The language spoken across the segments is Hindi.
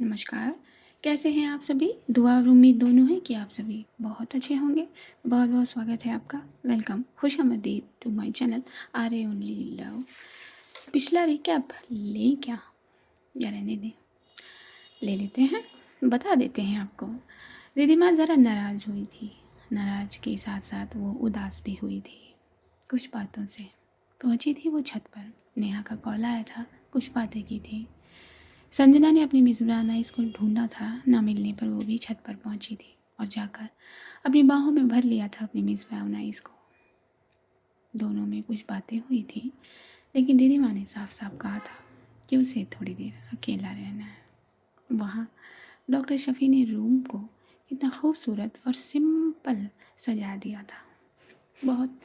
नमस्कार। कैसे हैं आप सभी? दुआ और उम्मीद दोनों है कि आप सभी बहुत अच्छे होंगे। बहुत बहुत स्वागत है आपका। वेलकम, खुशामदीद to my channel R only love. पिछला रिकैप लें क्या या रहने दें? ले लेते हैं, बता देते हैं आपको। रिधिमा ज़रा नाराज़ हुई थी। नाराज़ के साथ साथ वो उदास भी हुई थी कुछ बातों से। पहुंची थी वो छत पर। नेहा का कॉल आया था, कुछ बातें की थी। संजना ने अपनी मिज़बान आइस को ढूंढा था, ना मिलने पर वो भी छत पर पहुंची थी और जाकर अपनी बाहों में भर लिया था अपनी मिज़बान आइस को। दोनों में कुछ बातें हुई थी, लेकिन रिधिमा ने साफ साफ कहा था कि उसे थोड़ी देर अकेला रहना है। वहाँ डॉक्टर शफ़ी ने रूम को इतना खूबसूरत और सिंपल सजा दिया था। बहुत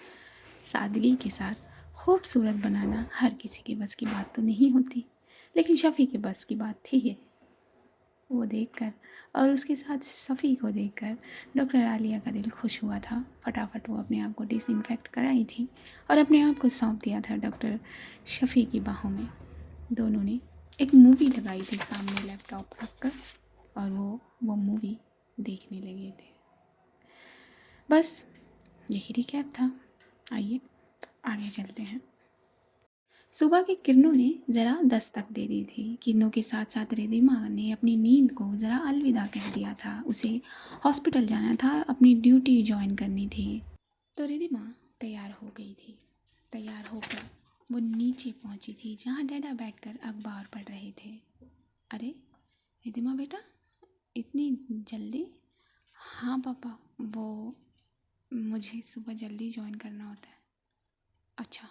सादगी के साथ खूबसूरत बनाना हर किसी के बस की बात तो नहीं होती, लेकिन शफ़ी के बस की बात थी ये। वो देखकर और उसके साथ सफ़ी को देखकर डॉक्टर आलिया का दिल खुश हुआ था। फटाफट वो अपने आप को डिसइंफेक्ट कराई थी और अपने आप को सौंप दिया था डॉक्टर शफ़ी की बाहों में। दोनों ने एक मूवी लगाई थी सामने लैपटॉप रखकर और वो मूवी देखने लगे थे। बस यही रिकैप था। आइए आगे चलते हैं। सुबह की किरणों ने ज़रा दस्तक दे दी थी। किरणों के साथ साथ रिधिमा ने अपनी नींद को ज़रा अलविदा कह दिया था। उसे हॉस्पिटल जाना था, अपनी ड्यूटी ज्वाइन करनी थी। तो रिधिमा तैयार हो गई थी। तैयार होकर वो नीचे पहुंची थी जहां डैडा बैठकर अखबार पढ़ रहे थे। अरे रिधिमा बेटा, इतनी जल्दी? हाँ पापा, वो मुझे सुबह जल्दी ज्वाइन करना होता है। अच्छा,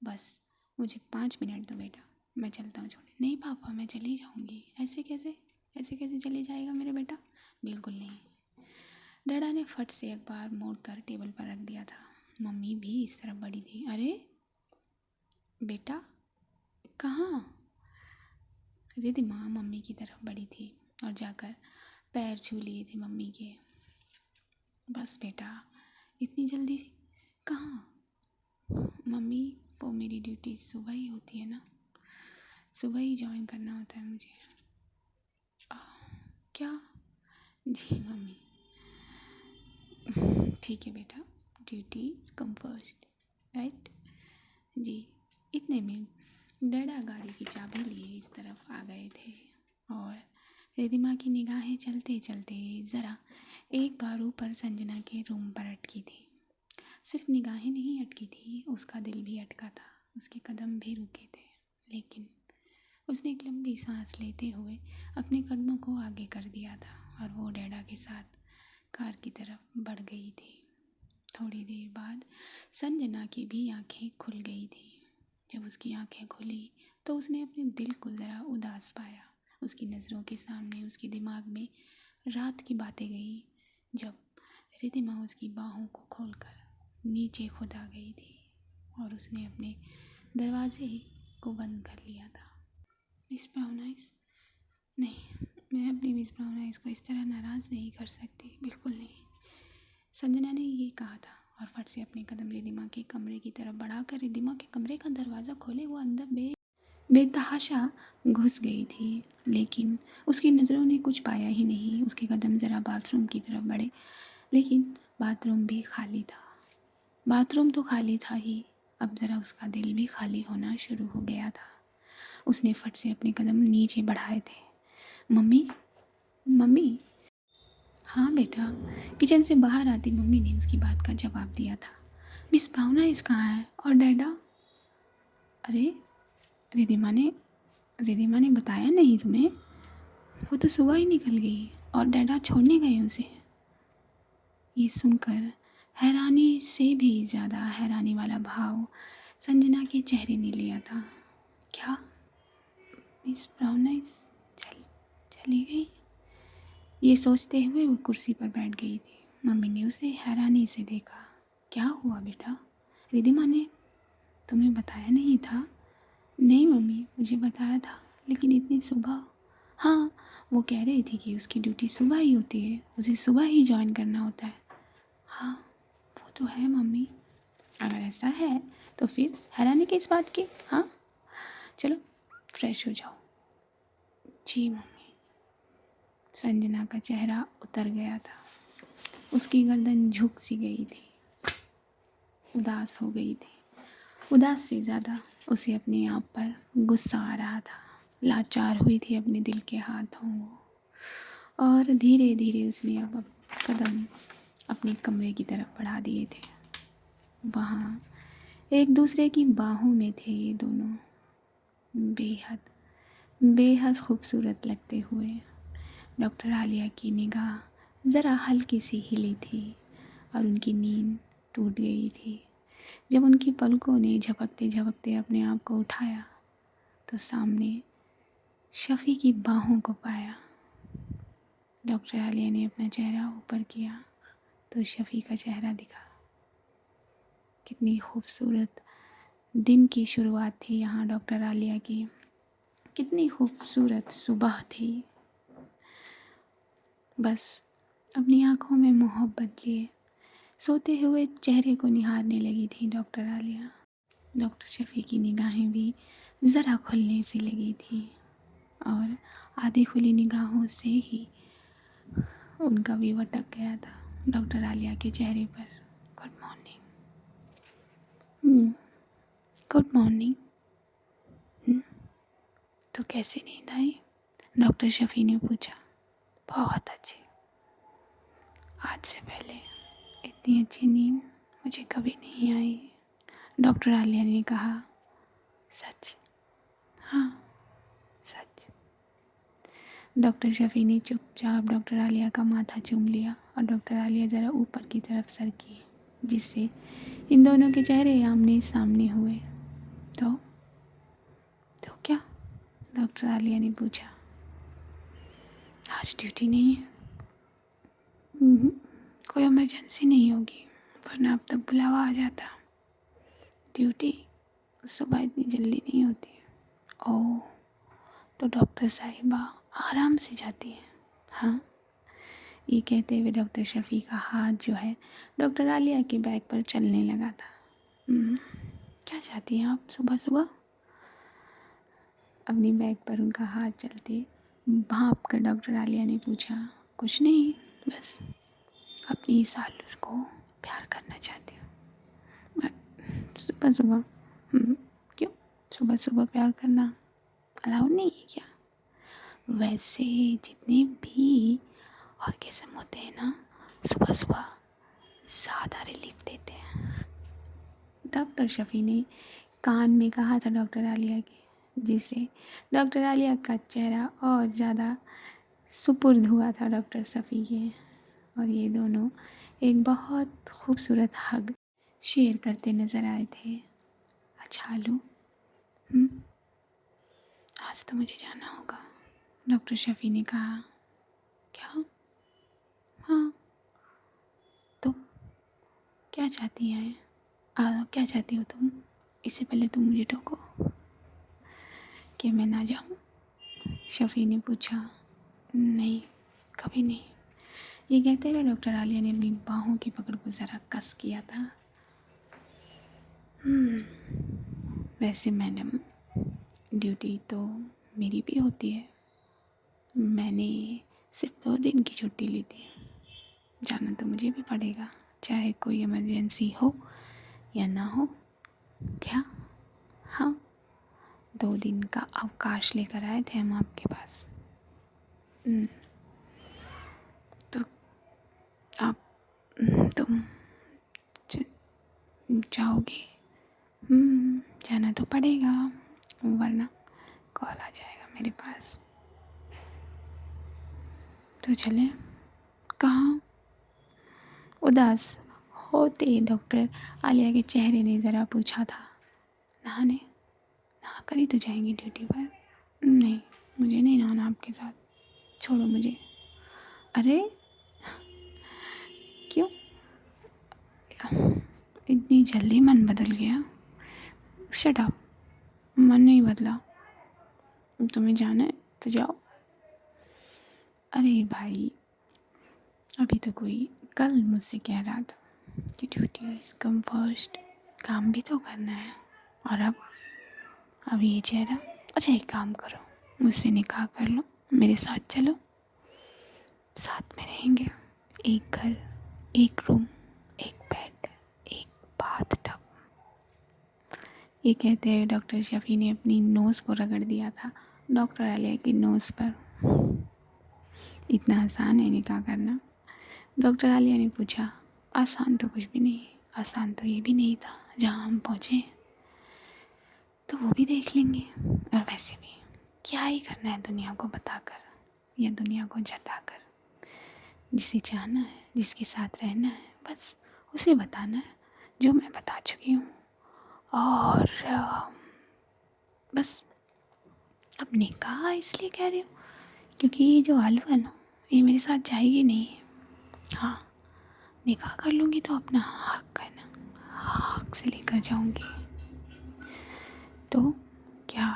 बस मुझे 5 मिनट दो बेटा, मैं चलता हूँ छोड़े। नहीं पापा, मैं चली जाऊँगी। ऐसे कैसे चली जाएगा मेरे बेटा? बिल्कुल नहीं। डैडा ने फट से अखबार मोड़ कर टेबल पर रख दिया था। मम्मी भी इस तरफ बढ़ी थी। अरे बेटा, कहाँ? रिधिमा मम्मी की तरफ बढ़ी थी और जाकर पैर छू लिए थे मम्मी के। बस बेटा, इतनी जल्दी कहाँ? मम्मी, वो मेरी ड्यूटी सुबह ही होती है ना, सुबह ही ज्वाइन करना होता है मुझे। क्या? जी मम्मी। ठीक है बेटा, ड्यूटी कम फर्स्ट, राइट? जी। इतने में डैडा गाड़ी की चाबी लिए इस तरफ आ गए थे और रिधिमा की निगाहें चलते चलते ज़रा एक बार ऊपर संजना के रूम पर अटकी थी। सिर्फ निगाहें नहीं अटकी थी, उसका दिल भी अटका था, उसके कदम भी रुके थे। लेकिन उसने एक लंबी सांस लेते हुए अपने कदमों को आगे कर दिया था और वो डैडा के साथ कार की तरफ बढ़ गई थी। थोड़ी देर बाद संजना की भी आंखें खुल गई थी। जब उसकी आंखें खुली तो उसने अपने दिल को ज़रा उदास पाया। उसकी नज़रों के सामने उसके दिमाग में रात की बातें गई जब रिधिमा उसकी बाहों को खोलकर नीचे खुद आ गई थी और उसने अपने दरवाजे को बंद कर लिया था। मिस ब्राउन आइज, नहीं, मैं अपनी मिस ब्राउन आइज को इस तरह नाराज़ नहीं कर सकती, बिल्कुल नहीं। संजना ने ये कहा था और फट से अपने कदम रिधिमा के कमरे की तरफ बढ़ाकर रिधिमा के कमरे का दरवाज़ा खोले वो अंदर बेतहाशा घुस गई थी। लेकिन उसकी नज़रों ने कुछ पाया ही नहीं। उसके कदम ज़रा बाथरूम की तरफ बढ़े, लेकिन बाथरूम भी खाली था। बाथरूम तो खाली था ही, अब ज़रा उसका दिल भी खाली होना शुरू हो गया था। उसने फट से अपने कदम नीचे बढ़ाए थे। Mummy, mummy. हाँ बेटा। किचन से बाहर आती मम्मी ने उसकी बात का जवाब दिया था। मिस ब्राउन आइज कहाँ है और डैडा? अरे रिधिमा ने बताया नहीं तुम्हें? वो तो सुबह ही निकल गई और डैडा छोड़ने गए उसे। ये सुनकर हैरानी से भी ज़्यादा हैरानी वाला भाव संजना के चेहरे ने लिया था। क्या? मिस ब्राउन आइज चली गई? ये सोचते हुए वो कुर्सी पर बैठ गई थी। मम्मी ने उसे हैरानी से देखा। क्या हुआ बेटा? रिधिमा ने तुम्हें बताया नहीं था? नहीं मम्मी, मुझे बताया था, लेकिन इतनी सुबह। हाँ, वो कह रही थी कि उसकी ड्यूटी सुबह ही होती है, उसे सुबह ही ज्वाइन करना होता है। हाँ, वो तो है मम्मी। अगर ऐसा है तो फिर हैरानी किस बात की? हाँ, चलो फ्रेश हो जाओ। जी मम्मी। संजना का चेहरा उतर गया था। उसकी गर्दन झुक सी गई थी, उदास हो गई थी। उदास से ज़्यादा उसे अपने आप पर गुस्सा आ रहा था। लाचार हुई थी अपने दिल के हाथों और धीरे धीरे उसने अब कदम अपने कमरे की तरफ बढ़ा दिए थे। वहाँ एक दूसरे की बाहों में थे ये दोनों, बेहद बेहद खूबसूरत लगते हुए। डॉक्टर आलिया की निगाह ज़रा हल्की सी हिली थी और उनकी नींद टूट गई थी। जब उनकी पलकों ने झपकते झपकते अपने आप को उठाया तो सामने शफ़ी की बाहों को पाया। डॉक्टर आलिया ने अपना चेहरा ऊपर किया तो शफ़ी का चेहरा दिखा। कितनी खूबसूरत दिन की शुरुआत थी यहाँ डॉक्टर आलिया की। कितनी खूबसूरत सुबह थी। बस अपनी आँखों में मोहब्बत लिए सोते हुए चेहरे को निहारने लगी थी डॉक्टर आलिया। डॉक्टर शफ़ी की निगाहें भी ज़रा खुलने सी लगी थी और आधी खुली निगाहों से ही उनका भी भटक गया था डॉक्टर आलिया के चेहरे पर। Good morning. Good morning. तो कैसे नींद आई? डॉक्टर शफ़ी ने पूछा। बहुत अच्छी। आज से पहले इतनी अच्छी नींद मुझे कभी नहीं आई। डॉक्टर आलिया ने कहा। सच? हाँ, सच। डॉक्टर शफ़ी ने चुपचाप डॉक्टर आलिया का माथा चूम लिया और डॉक्टर आलिया ज़रा ऊपर की तरफ सर की, जिससे इन दोनों के चेहरे आमने सामने हुए। तो क्या? डॉक्टर आलिया ने पूछा। आज ड्यूटी नहीं है? कोई इमरजेंसी नहीं होगी, वरना अब तक बुलावा आ जाता। ड्यूटी सुबह इतनी जल्दी नहीं होती है। ओह, तो डॉक्टर साहिबा आराम से जाती है। हाँ, ये कहते हुए डॉक्टर शफ़ी का हाथ जो है डॉक्टर आलिया के बैग पर चलने लगा था। क्या चाहती हैं आप सुबह सुबह? अपनी बैग पर उनका हाथ चलते भाप कर डॉक्टर आलिया ने पूछा। कुछ नहीं, बस अपनी सालू को प्यार करना चाहती हूँ। सुबह सुबह? क्यों सुबह सुबह प्यार करना अलाउड नहीं है क्या? वैसे जितने भी ऑर्गेज़म होते हैं ना, सुबह सुबह ज़्यादा रिलीफ देते हैं। डॉक्टर शफ़ी ने कान में कहा था डॉक्टर आलिया के, जिससे डॉक्टर आलिया का चेहरा और ज़्यादा सुपुर्द हुआ था डॉक्टर शफ़ी के। और ये दोनों एक बहुत खूबसूरत हग शेयर करते नज़र आए थे। अच्छा आलू, आज तो मुझे जाना होगा, डॉक्टर शफ़ी ने कहा। क्या? हाँ, तो क्या चाहती हैं? क्या चाहती हो तुम? इससे पहले तुम मुझे टोको कि मैं ना जाऊँ? शफ़ी ने पूछा। नहीं, कभी नहीं। ये कहते हुए डॉक्टर आलिया ने अपनी बाहों की पकड़ को ज़रा कस किया था। वैसे मैडम, ड्यूटी तो मेरी भी होती है। मैंने सिर्फ 2 दिन की छुट्टी ली थी। जाना तो मुझे भी पड़ेगा, चाहे कोई इमरजेंसी हो या ना हो। क्या? हाँ, 2 दिन का अवकाश लेकर आए थे हम आपके पास। तो आप तुम जाओगे? जाना तो पड़ेगा, वरना कॉल आ जाएगा मेरे पास। तो चलें? कहाँ? उदास होते डॉक्टर आलिया के चेहरे ने ज़रा पूछा था। नहाने? नहा कर ही तो जाएंगी ड्यूटी पर। नहीं, मुझे नहीं नहाना आपके साथ, छोड़ो मुझे। अरे क्यों इतनी जल्दी मन बदल गया? शट अप, मन नहीं बदला। तुम्हें जाना है तो जाओ। अरे भाई, अभी तो कोई कल मुझसे कह रहा था कि ड्यूटी इज़ कम फर्स्ट, काम भी तो करना है। और अब ये चेहरा। अच्छा, एक काम करो, मुझसे निकाह कर लो, मेरे साथ चलो। साथ में रहेंगे, एक घर, एक रूम, एक बेड, एक बाथ टब। ये कहते हैं डॉक्टर शफ़ी ने अपनी नोज़ को रगड़ दिया था डॉक्टर आलिया की नोज़ पर। इतना आसान है निकाह करना? डॉक्टर आलिया ने पूछा। आसान तो कुछ भी नहीं, आसान तो ये भी नहीं था जहाँ हम पहुँचे, तो वो भी देख लेंगे। और वैसे भी क्या ही करना है दुनिया को बताकर या दुनिया को जताकर। जिसे चाहना है, जिसके साथ रहना है, बस उसे बताना है, जो मैं बता चुकी हूँ। और बस अब निकाह इसलिए कह रही हूँ क्योंकि ये जो आलू है ना, ये मेरे साथ जाएगी नहीं। हाँ, निकाह कर लूँगी तो अपना हक है ना, हक से लेकर जाऊँगी। तो क्या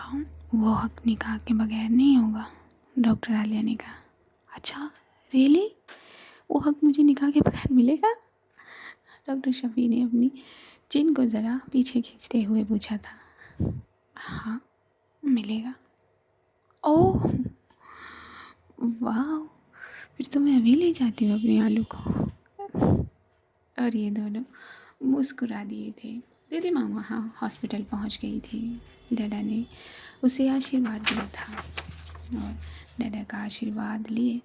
वो हक निकाह के बगैर नहीं होगा? डॉक्टर आलिया ने कहा। अच्छा रियली, वो हक मुझे निकाह के बगैर मिलेगा? डॉक्टर शफ़ी ने अपनी चिन को ज़रा पीछे खींचते हुए पूछा था। हाँ मिलेगा। ओह वाह, फिर तो मैं अभी ले जाती हूँ अपने आलू को। और ये दोनों मुस्कुरा दिए थे। दीदी माँ वहाँ हॉस्पिटल पहुँच गई थी। डैडा ने उसे आशीर्वाद दिया था और डैडा का आशीर्वाद लिए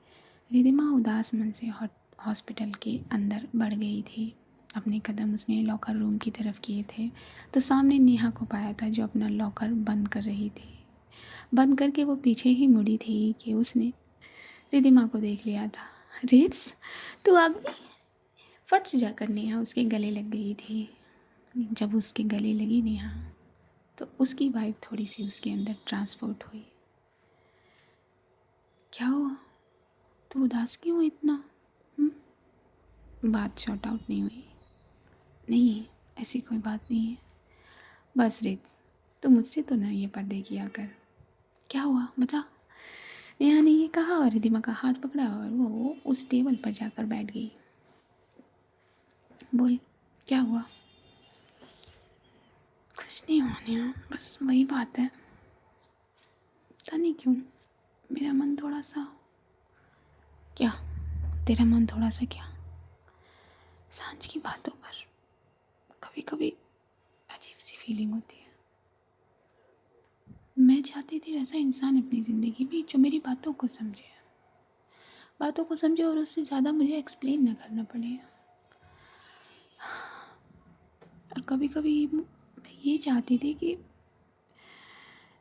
दीदी माँ उदास मन से हॉस्पिटल के अंदर बढ़ गई थी। अपने कदम उसने लॉकर रूम की तरफ किए थे तो सामने नेहा को पाया था, जो अपना लॉकर बंद कर रही थी। बंद करके वो पीछे ही मुड़ी थी कि उसने रिधिमा को देख लिया था। रित्स, तू आ गई? फट से जाकर नेहा उसके गले लग गई थी। जब उसके गले लगी नेहा तो उसकी वाइब थोड़ी सी उसके अंदर ट्रांसपोर्ट हुई। क्या हुआ, तू उदास क्यों है इतना? बात शॉर्ट आउट नहीं हुई। नहीं, ऐसी कोई बात नहीं है। बस रित्स, तू मुझसे तो ना ये पर्दे किया कर। क्या हुआ बता? नेहा ने ये कहा और रिधिमा का हाथ पकड़ा और वो उस टेबल पर जाकर बैठ गई। बोल क्या हुआ? कुछ नहीं हुआ नेहा, बस वही बात है। पता नहीं क्यों मेरा मन थोड़ा सा। क्या तेरा मन थोड़ा सा क्या? सांझ की बातों पर कभी कभी अजीब सी फीलिंग होती है। मैं चाहती थी वैसा इंसान अपनी ज़िंदगी में जो मेरी बातों को समझे और उससे ज़्यादा मुझे एक्सप्लेन ना करना पड़े। और कभी कभी मैं ये चाहती थी कि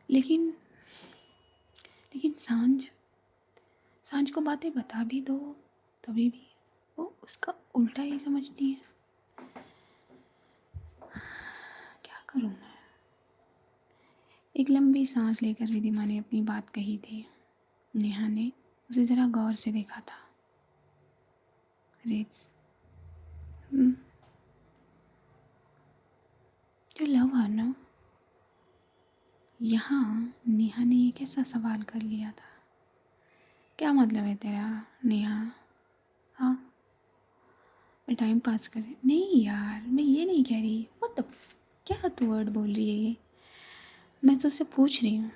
लेकिन लेकिन सांझ को बातें बता भी दो तभी भी वो उसका उल्टा ही समझती है। क्या करूँ मैं? एक लंबी सांस लेकर रिधिमा ने अपनी बात कही थी। नेहा ने उसे ज़रा गौर से देखा था। रित्स, जो लव है ना, यहाँ नेहा ने एक ऐसा सवाल कर लिया था। क्या मतलब है तेरा नेहा? हाँ, मैं टाइम पास कर रही? नहीं यार, मैं ये नहीं कह रही। मतलब क्या तू वर्ड बोल रही है ये? मैं तो उससे पूछ रही हूँ,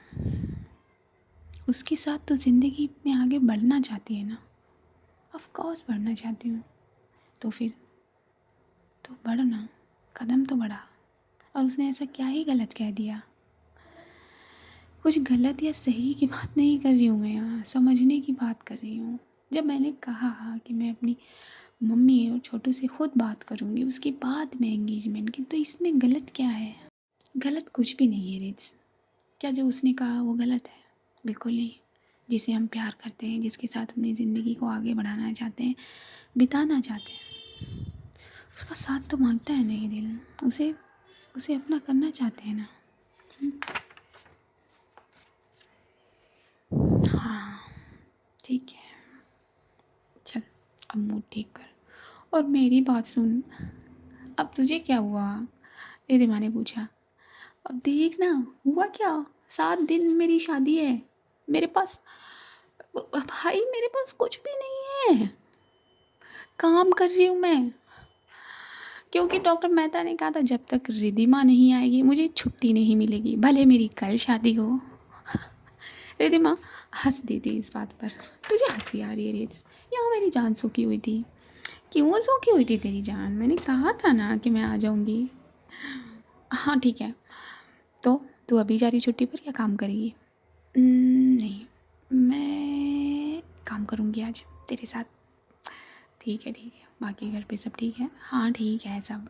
उसके साथ तो ज़िंदगी में आगे बढ़ना चाहती है ना? ऑफ कोर्स बढ़ना चाहती हूँ। तो फिर तो बढ़ना, कदम तो बढ़ा। और उसने ऐसा क्या ही गलत कह दिया? कुछ गलत या सही की बात नहीं कर रही हूँ मैं, यहाँ समझने की बात कर रही हूँ। जब मैंने कहा कि मैं अपनी मम्मी और छोटू से खुद बात करूँगी उसके बाद में एंगेजमेंट की, तो इसमें गलत क्या है? गलत कुछ भी नहीं है रित्स। क्या जो उसने कहा वो गलत है? बिल्कुल नहीं। जिसे हम प्यार करते हैं, जिसके साथ अपनी ज़िंदगी को आगे बढ़ाना चाहते हैं, बिताना चाहते हैं, उसका साथ तो मांगता है नहीं दिल, उसे अपना करना चाहते हैं ना। हाँ ठीक है, चल अब मूड ठीक कर और मेरी बात सुन। अब तुझे क्या हुआ? रिधिमा ने पूछा। अब देख ना, हुआ क्या? 7 दिन मेरी शादी है, मेरे पास भाई मेरे पास कुछ भी नहीं है। काम कर रही हूँ मैं, क्योंकि डॉक्टर मेहता ने कहा था जब तक रिधिमा नहीं आएगी मुझे छुट्टी नहीं मिलेगी, भले मेरी कल शादी हो। रिधिमा हंस देती इस बात पर। तुझे हंसी आ रही है रिद्स? यहाँ मेरी जान सूखी हुई थी। क्यों सूखी हुई थी तेरी जान? मैंने कहा था ना कि मैं आ जाऊँगी। हाँ ठीक है, तो तू अभी जा रही छुट्टी पर या काम करेगी? नहीं, मैं काम करूँगी आज तेरे साथ। ठीक है ठीक है, बाकी घर पे सब ठीक है? हाँ ठीक है सब।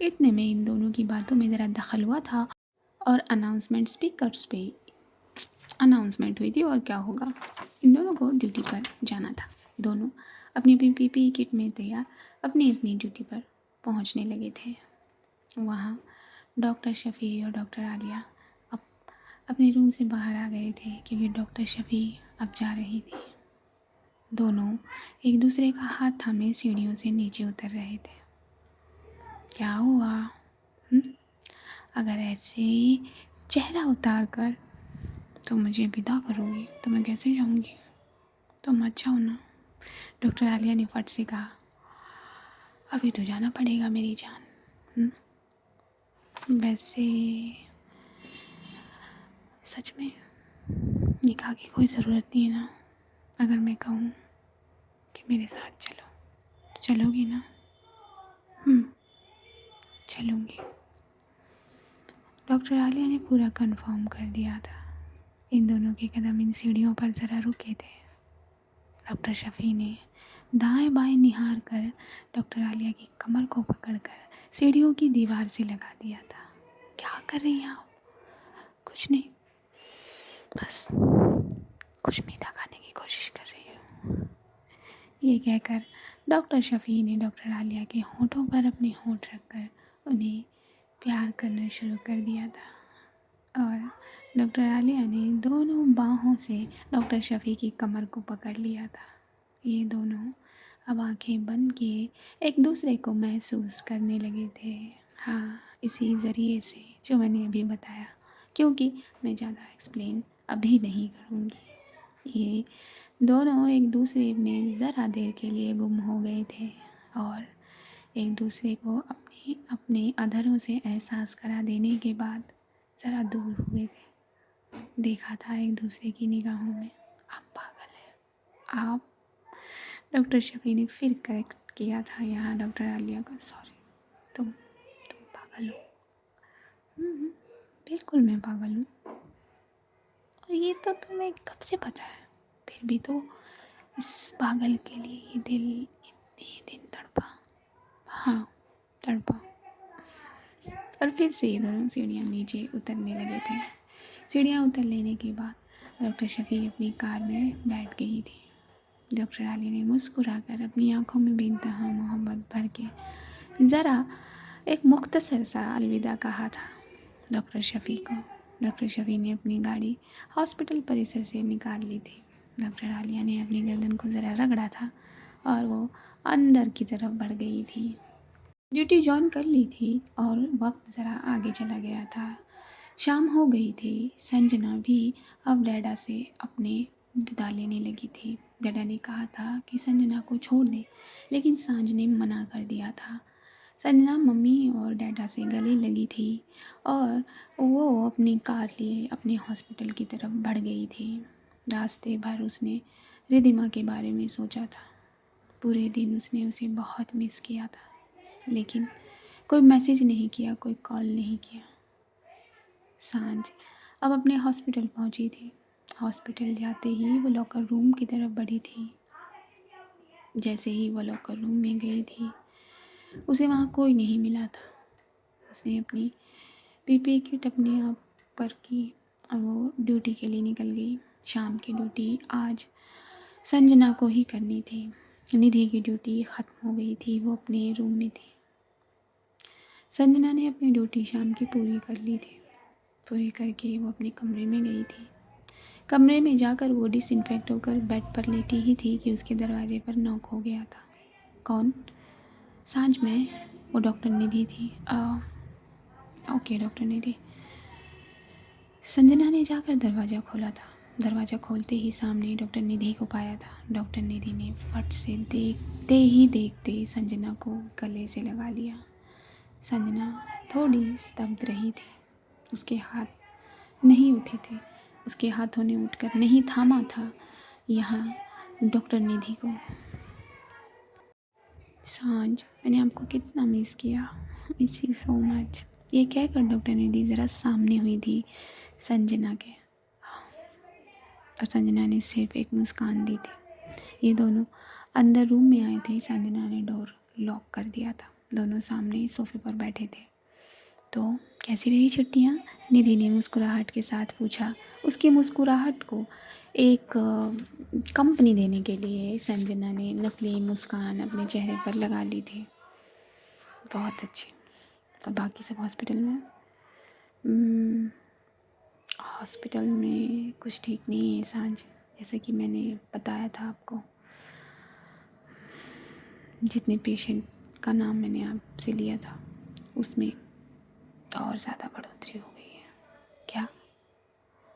इतने में इन दोनों की बातों में ज़रा दखल हुआ था और अनाउंसमेंट स्पीकर्स पे अनाउंसमेंट हुई थी। और क्या होगा, इन दोनों को ड्यूटी पर जाना था। दोनों अपनी अपनी पीपीई किट में तैयार अपनी अपनी ड्यूटी पर पहुंचने लगे थे। वहाँ डॉक्टर शफ़ी और डॉक्टर आलिया अब अपने रूम से बाहर आ गए थे क्योंकि डॉक्टर शफ़ी अब जा रही थी। दोनों एक दूसरे का हाथ थामे सीढ़ियों से नीचे उतर रहे थे। क्या हुआ? हुँ? अगर ऐसे चेहरा उतार कर तो मुझे विदा करोगी तो मैं कैसे जाऊँगी? तुम अच्छा हो ना? डॉक्टर आलिया ने फट से कहा। अभी तो जाना पड़ेगा मेरी जान। वैसे सच में निकाह की कोई ज़रूरत नहीं है ना? अगर मैं कहूँ कि मेरे साथ चलो तो चलोगी ना? चलूँगी। डॉक्टर आलिया ने पूरा कंफर्म कर दिया था। इन दोनों के कदम इन सीढ़ियों पर ज़रा रुके थे। डॉक्टर शफ़ी ने दाएं बाएं निहार कर डॉक्टर आलिया की कमर को पकड़कर सीढ़ियों की दीवार से लगा दिया था। क्या कर रही हैं आप? कुछ नहीं, बस कुछ मीठा खाने की कोशिश कर रही हूँ। ये कहकर डॉक्टर शफ़ी ने डॉक्टर आलिया के होठों पर अपने होठ रखकर उन्हें प्यार करना शुरू कर दिया था। और डॉक्टर आलिया ने दोनों बाहों से डॉक्टर शफ़ी की कमर को पकड़ लिया था। ये दोनों अब आंखें बंद किए एक दूसरे को महसूस करने लगे थे। हाँ, इसी ज़रिए से जो मैंने अभी बताया, क्योंकि मैं ज़्यादा एक्सप्लेन अभी नहीं करूँगी। ये दोनों एक दूसरे में ज़रा देर के लिए गुम हो गए थे और एक दूसरे को अपने अपने अधरों से एहसास करा देने के बाद ज़रा दूर हुए थे। देखा था एक दूसरे की निगाहों में। आप पागल हैं आप। डॉक्टर शफ़ी ने फिर करेक्ट किया था यहाँ डॉक्टर आलिया का। सॉरी, तुम पागल हो। बिल्कुल मैं पागल हूँ और ये तो तुम्हें कब से पता है? फिर भी तो इस पागल के लिए ये दिन तड़पा। हाँ तड़पा। और फिर से ये दोनों सीढ़ियाँ नीचे उतरने लगे थे। सीढ़ियाँ उतर लेने के बाद डॉक्टर शफ़ी अपनी कार में बैठ गई थी। डॉक्टर आली ने मुस्कुराकर अपनी आंखों में बेइंतहा मोहब्बत भर के ज़रा एक मुख्तसर सा अलविदा कहा था डॉक्टर शफ़ी को। डॉक्टर शफ़ी ने अपनी गाड़ी हॉस्पिटल परिसर से निकाल ली थी। डॉक्टर आलिया ने अपनी गर्दन को ज़रा रगड़ा था और वो अंदर की तरफ बढ़ गई थी। ड्यूटी ज्वाइन कर ली थी और वक्त ज़रा आगे चला गया था। शाम हो गई थी। संजना भी अब डैडा से अपने विदा लेने लगी थी। डैडा ने कहा था कि संजना को छोड़ दे, लेकिन सांझ ने मना कर दिया था। संजना मम्मी और डैडा से गले लगी थी और वो अपनी कार लिए अपने हॉस्पिटल की तरफ बढ़ गई थी। रास्ते भर उसने रिधिमा के बारे में सोचा था। पूरे दिन उसने उसे बहुत मिस किया था, लेकिन कोई मैसेज नहीं किया, कोई कॉल नहीं किया। सांझ अब अपने हॉस्पिटल पहुंची थी। हॉस्पिटल जाते ही वो लॉकर रूम की तरफ बढ़ी थी। जैसे ही वो लॉकर रूम में गई थी, उसे वहाँ कोई नहीं मिला था। उसने अपनी पीपीई किट अपने आप पर की और वो ड्यूटी के लिए निकल गई। शाम की ड्यूटी आज संजना को ही करनी थी। निधि की ड्यूटी ख़त्म हो गई थी, वो अपने रूम में थी। संजना ने अपनी ड्यूटी शाम की पूरी कर ली थी। पूरी करके वो अपने कमरे में गई थी। कमरे में जाकर वो डिसइंफेक्ट होकर बेड पर लेटी ही थी कि उसके दरवाजे पर नॉक हो गया था। कौन? सांझ में वो डॉक्टर निधि थी। ओके डॉक्टर निधि। संजना ने जाकर दरवाज़ा खोला था। दरवाज़ा खोलते ही सामने डॉक्टर निधि को पाया था। डॉक्टर निधि ने फट से देखते संजना को गले से लगा लिया। संजना थोड़ी स्तब्ध रही थी। उसके हाथ नहीं उठे थे उसके हाथों ने उठकर नहीं थामा था यहाँ डॉक्टर निधि को। सांझ, मैंने आपको कितना मिस किया, मिस यू सो मच। ये कहकर डॉक्टर निधि ज़रा सामने हुई थी संजना के, और संजना ने सिर्फ एक मुस्कान दी थी। ये दोनों अंदर रूम में आए थे। संजना ने डोर लॉक कर दिया था। दोनों सामने सोफे पर बैठे थे। तो कैसी रही छुट्टियाँ? निधि ने मुस्कुराहट के साथ पूछा। उसकी मुस्कुराहट को एक कंपनी देने के लिए संजना ने नकली मुस्कान अपने चेहरे पर लगा ली थी। बहुत अच्छी। और बाकी सब हॉस्पिटल में? हॉस्पिटल में कुछ ठीक नहीं है सांझ, जैसे कि मैंने बताया था आपको। जितने पेशेंट का नाम मैंने आपसे लिया था उसमें और ज़्यादा बढ़ोतरी हो गई है। क्या?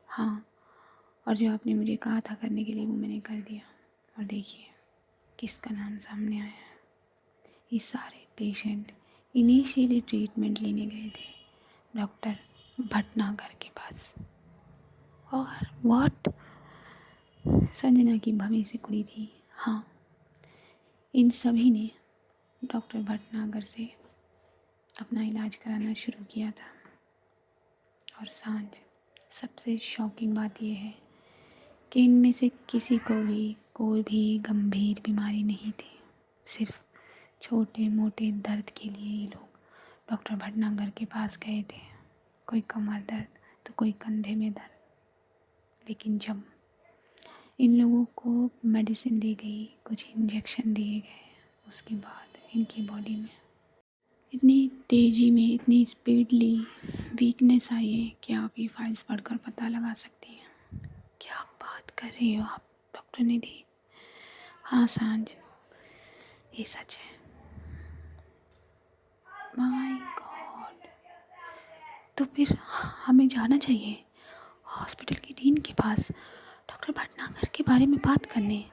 हाँ, और जो आपने मुझे कहा था करने के लिए वो मैंने कर दिया। और देखिए किसका नाम सामने आया है। ये सारे पेशेंट इनिशियली ट्रीटमेंट लेने गए थे डॉक्टर भटनागर के पास। और व्हाट? संजना की भवें से कुड़ी थी। हाँ, इन सभी ने डॉक्टर भटनागर से अपना इलाज कराना शुरू किया था। और सांझ, सबसे शॉकिंग बात यह है कि इनमें से किसी को भी कोई भी गंभीर बीमारी नहीं थी। सिर्फ छोटे मोटे दर्द के लिए ये लोग डॉक्टर भटनागर के पास गए थे। कोई कमर दर्द तो कोई कंधे में दर्द। लेकिन जब इन लोगों को मेडिसिन दी गई, कुछ इंजेक्शन दिए गए, उसके बाद इनकी बॉडी में इतनी तेज़ी में, इतनी स्पीडली वीकनेस आई है कि आप ये फाइल्स पढ़कर पता लगा सकती हैं। क्या बात कर रही हो आप डॉक्टर निधि? हाँ सांझ, ये सच है। माय गॉड, तो फिर हमें जाना चाहिए हॉस्पिटल के डीन के पास डॉक्टर भटनागर के बारे में बात करने।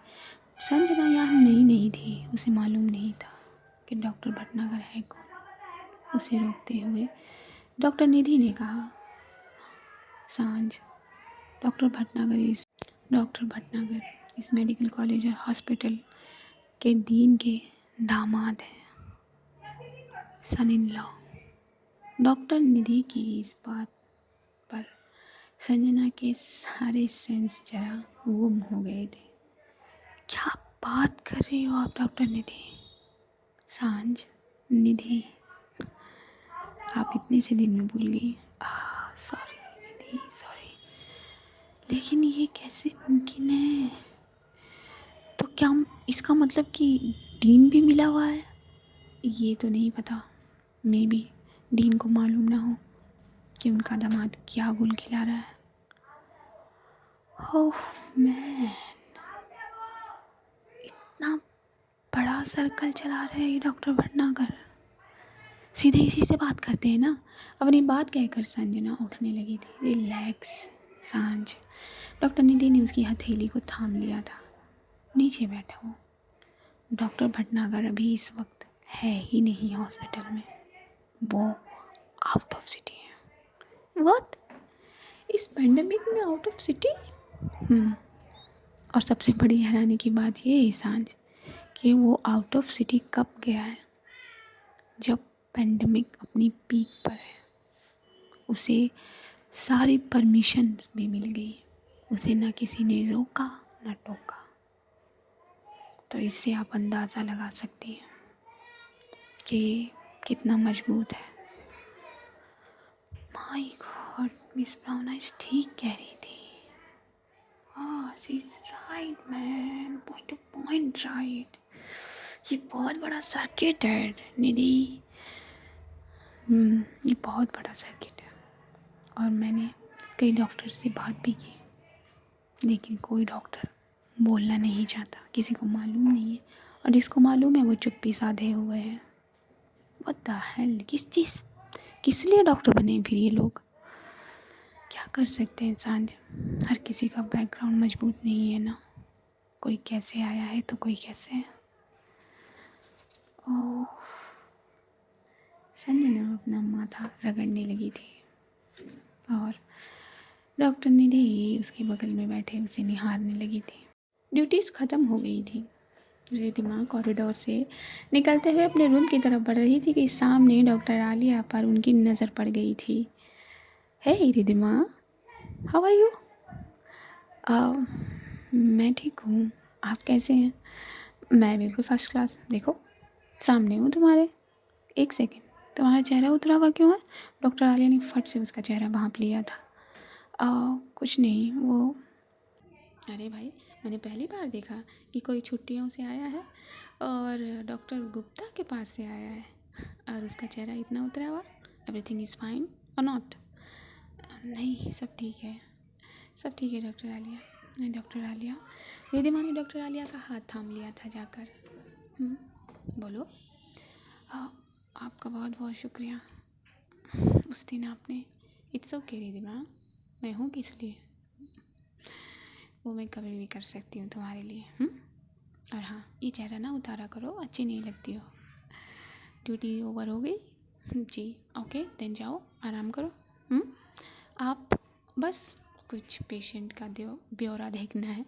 संजना यहाँ नहीं थी, उसे मालूम नहीं था कि डॉक्टर भटनागर है कौन। उसे रोकते हुए डॉक्टर निधि ने कहा, सांझ, डॉक्टर भटनागर इस मेडिकल कॉलेज और हॉस्पिटल के डीन के दामाद हैं, सन इन लॉ। डॉक्टर निधि की इस बात पर संजना के सारे सेंस जरा गुम हो गए थे। क्या बात कर रही हो आप डॉक्टर निधि? सांझ, निधि, आप इतने से दिन में भूल गई। सॉरी निधि, सॉरी। लेकिन ये कैसे मुमकिन है? तो क्या इसका मतलब कि डीन भी मिला हुआ है? ये तो नहीं पता। मे बी डीन को मालूम ना हो कि उनका दामाद क्या गुल खिला रहा है। ओह मैन, इतना बड़ा सर्कल चला रहे हैं ये डॉक्टर भटनागर। सीधे इसी से बात करते हैं ना। अपनी बात कहकर संजना उठने लगी थी। रिलैक्स सांझ, डॉक्टर निधि ने उसकी हथेली को थाम लिया था। नीचे बैठो। डॉक्टर भटनागर अभी इस वक्त है ही नहीं हॉस्पिटल में, वो आउट ऑफ सिटी है। व्हाट? इस पेंडेमिक में आउट ऑफ सिटी? और सबसे बड़ी हैरानी की बात ये है सांझ कि वो आउट ऑफ सिटी कब गया है? जब पेंडेमिक अपनी पीक पर है। उसे सारी परमिशंस भी मिल गई, उसे ना किसी ने रोका ना टोका। तो इससे आप अंदाज़ा लगा सकती हैं कि ये कितना मजबूत है। माय गॉड, मिस ब्राउनाइज ठीक कह रही थी। She is right man, point two point right. ये बहुत बड़ा सर्किट है निधि। ये बहुत बड़ा सर्किट है। और मैंने कई डॉक्टर से बात भी की, लेकिन कोई डॉक्टर बोलना नहीं चाहता। किसी को मालूम नहीं है, और जिसको मालूम है वो चुप्पी साधे हुए हैं। व्हाट द हेल, किस लिए डॉक्टर बने फिर ये लोग? क्या कर सकते हैं सांझ, हर किसी का बैकग्राउंड मजबूत नहीं है ना। कोई कैसे आया है तो कोई कैसे। ओह, संजना अपना माथा रगड़ने लगी थी और डॉक्टर ने दी, उसके बगल में बैठे उसे निहारने लगी थी। ड्यूटीज़ ख़त्म हो गई थी। रिद्धिमा कॉरिडोर से निकलते हुए अपने रूम की तरफ बढ़ रही थी कि सामने डॉक्टर आलिया पर उनकी नज़र पड़ गई थी। हे रिद्धिमा, हाउ आर यू? मैं ठीक हूँ, आप कैसे हैं? मैं बिल्कुल फर्स्ट क्लास। देखो सामने हूँ तुम्हारे। एक सेकेंड, तुम्हारा चेहरा उतरा हुआ क्यों है? डॉक्टर आलिया ने फट से उसका चेहरा भांप लिया था। कुछ नहीं, वो अरे भाई, मैंने पहली बार देखा कि कोई छुट्टियों से आया है और डॉक्टर गुप्ता के पास से आया है और उसका चेहरा इतना उतरा हुआ। एवरीथिंग इज़ फाइन और नॉट? नहीं, सब ठीक है, सब ठीक है डॉक्टर आलिया। नहीं डॉक्टर आलिया, रिद्धिमा ने डॉक्टर आलिया का हाथ थाम लिया था जाकर। बोलो। हाँ, आपका बहुत बहुत शुक्रिया। उस दिन आपने इट्स ओके रिद्धिमा, मैं हूँ किस लिए, वो मैं कभी भी कर सकती हूँ तुम्हारे लिए। और हाँ, ये चेहरा ना उतारा करो, अच्छी नहीं लगती हो। ड्यूटी ओवर हो गई जी? ओके देन जाओ आराम करो। आप बस कुछ पेशेंट का ब्यौरा देखना है,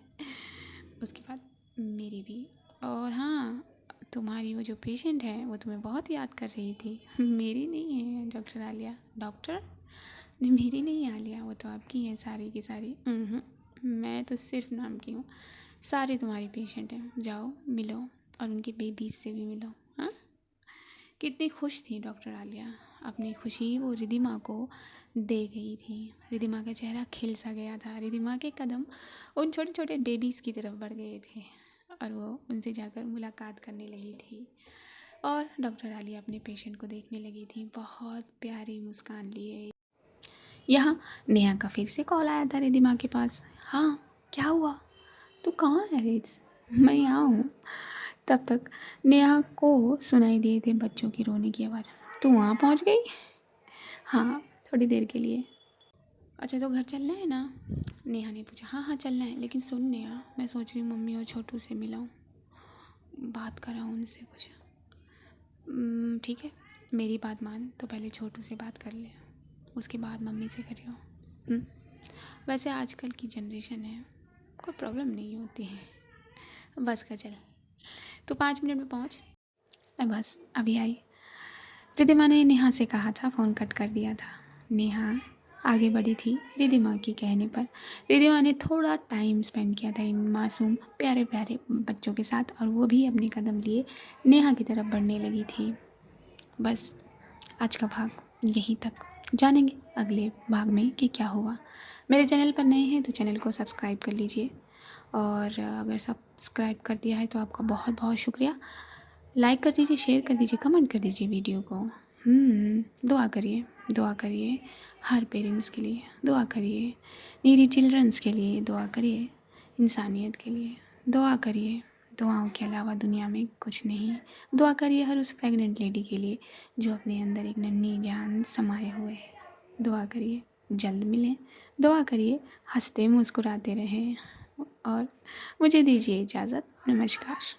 उसके बाद मेरी भी। और हाँ, तुम्हारी वो जो पेशेंट है वो तुम्हें बहुत याद कर रही थी। मेरी नहीं है डॉक्टर आलिया, डॉक्टर नहीं, मेरी नहीं आलिया, वो तो आपकी है सारी की सारी। मैं तो सिर्फ नाम की हूँ, सारे तुम्हारी पेशेंट हैं। जाओ मिलो और उनके बेबीज से भी मिलो। हाँ, कितनी खुश थी डॉक्टर आलिया, अपनी खुशी वो रिद्धिमा को दे गई थी। रिद्धिमा का चेहरा खिल सा गया था। रिद्धिमा के कदम उन छोटे छोटे बेबीज़ की तरफ बढ़ गए थे और वो उनसे जाकर मुलाकात करने लगी थी और डॉक्टर आलिया अपने पेशेंट को देखने लगी थी बहुत प्यारी मुस्कान लिए। यहाँ नेहा का फिर से कॉल आया था रिद्धिमा के पास। हाँ, क्या हुआ? तू कहाँ है रिद्स? मैं यहाँ हूँ। तब तक नेहा को सुनाई दिए थे बच्चों की रोने की आवाज़। तू वहाँ पहुँच गई? हाँ, थोड़ी देर के लिए। अच्छा तो घर चलना है ना? नेहा ने पूछा। हाँ हाँ चलना है, लेकिन सुन नेहा, मैं सोच रही हूँ मम्मी और छोटू से मिलाऊँ, बात कराऊँ उनसे कुछ। ठीक है, मेरी बात मान तो पहले छोटू से बात कर ले, उसके बाद मम्मी से करियो। वैसे आजकल की जनरेशन है, कोई प्रॉब्लम नहीं होती है। बस का चल, तू 5 मिनट में पहुँच। मैं बस अभी आई। रिद्धिमा ने नेहा से कहा था, फ़ोन कट कर दिया था। नेहा आगे बढ़ी थी रिद्धिमा के कहने पर। रिद्धिमा ने थोड़ा टाइम स्पेंड किया था इन मासूम प्यारे प्यारे बच्चों के साथ और वो भी अपने कदम लिए नेहा की तरफ बढ़ने लगी थी। बस आज का भाग यहीं तक, जानेंगे अगले भाग में कि क्या हुआ। मेरे चैनल पर नए हैं तो चैनल को सब्सक्राइब कर लीजिए और अगर सब्सक्राइब कर दिया है तो आपका बहुत बहुत शुक्रिया। लाइक कर दीजिए, शेयर कर दीजिए, कमेंट कर दीजिए वीडियो को। दुआ करिए, दुआ करिए हर पेरेंट्स के लिए, दुआ करिए नीडी चिल्ड्रंस के लिए, दुआ करिए इंसानियत के लिए, दुआ करिए। दुआओं के अलावा दुनिया में कुछ नहीं। दुआ करिए हर उस प्रेग्नेंट लेडी के लिए जो अपने अंदर एक नन्ही जान समाये हुए है। दुआ करिए जल्द मिलें, दुआ करिए हंसते मुस्कुराते रहें और मुझे दीजिए इजाज़त। नमस्कार।